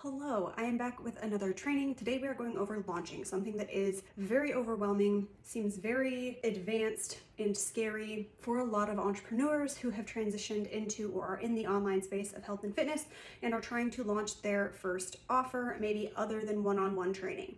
Hello, I am back with another training. Today we are going over launching, something that is very overwhelming, seems very advanced and scary for a lot of entrepreneurs who have transitioned into or are in the online space of health and fitness and are trying to launch their first offer, maybe other than one-on-one training.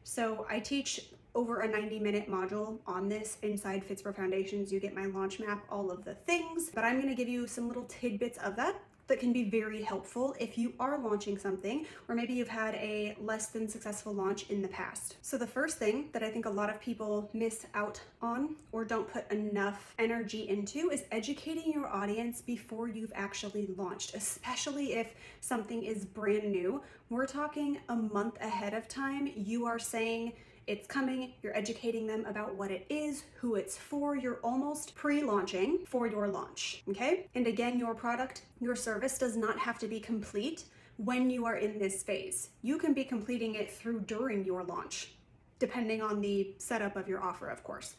So I teach over a 90-minute module on this inside FITSPRO Foundations. You get my launch map, all of the things, but I'm gonna give you some little tidbits of that can be very helpful if you are launching something, or maybe you've had a less than successful launch in the past. So the first thing that I think a lot of people miss out on or don't put enough energy into is educating your audience before you've actually launched, especially if something is brand new. We're talking a month ahead of time. You are saying it's coming, you're educating them about what it is, who it's for, you're almost pre-launching for your launch, okay? And again, your product, your service does not have to be complete when you are in this phase. You can be completing it during your launch, depending on the setup of your offer, of course.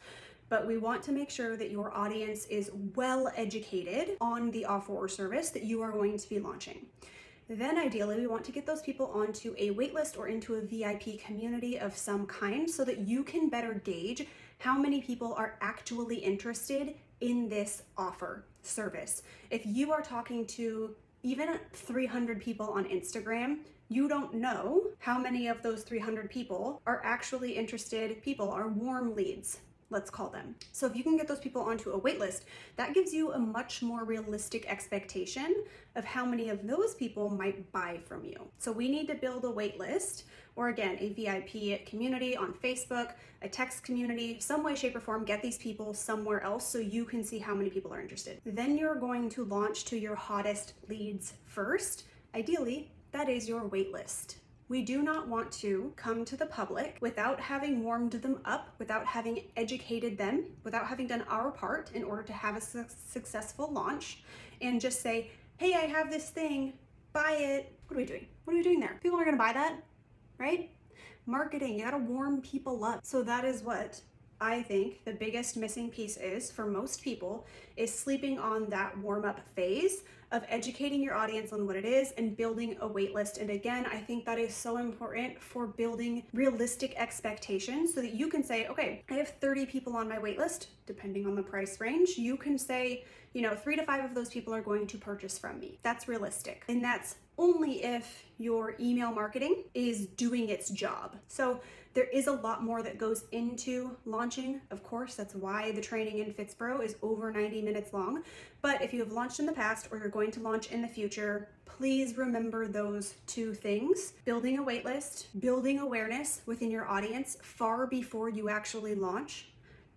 But we want to make sure that your audience is well educated on the offer or service that you are going to be launching. Then ideally, we want to get those people onto a waitlist or into a VIP community of some kind so that you can better gauge how many people are actually interested in this offer service. If you are talking to even 300 people on Instagram, you don't know how many of those 300 people are actually interested people, are warm leads, let's call them. So if you can get those people onto a waitlist, that gives you a much more realistic expectation of how many of those people might buy from you. So we need to build a waitlist, or again, a VIP community on Facebook, a text community, some way, shape, or form, get these people somewhere else so you can see how many people are interested. Then you're going to launch to your hottest leads first. Ideally, that is your waitlist. We do not want to come to the public without having warmed them up, without having educated them, without having done our part in order to have a successful launch, and just say, hey, I have this thing, buy it. What are we doing? What are we doing there? People aren't gonna buy that, right? Marketing, you gotta warm people up. So that is what I think the biggest missing piece is for most people, is sleeping on that warm-up phase of educating your audience on what it is and building a waitlist. And again, I think that is so important for building realistic expectations so that you can say, okay, I have 30 people on my waitlist, depending on the price range. You can say, 3 to 5 of those people are going to purchase from me. That's realistic. And that's only if your email marketing is doing its job. So there is a lot more that goes into launching. Of course, that's why the training in FitsPRO is over 90 minutes long. But if you have launched in the past or you're going to launch in the future, please remember those two things: building a waitlist, building awareness within your audience far before you actually launch,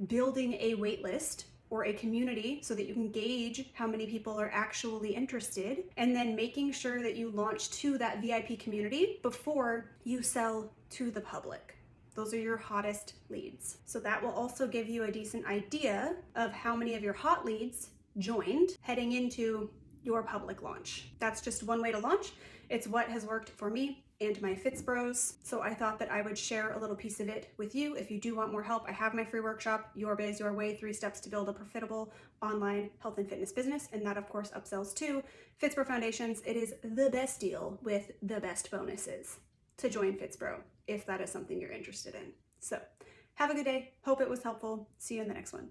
building a waitlist or a community so that you can gauge how many people are actually interested, and then making sure that you launch to that VIP community before you sell to the public. Those are your hottest leads. So that will also give you a decent idea of how many of your hot leads joined heading into your public launch. That's just one way to launch. It's what has worked for me and my FitsPROs. So I thought that I would share a little piece of it with you. If you do want more help, I have my free workshop, Your Biz, Your Way, 3 Steps to Build a Profitable Online Health and Fitness Business. And that of course upsells to FITSPRO Foundations. It is the best deal with the best bonuses to join FITSPRO if that is something you're interested in. So have a good day. Hope it was helpful. See you in the next one.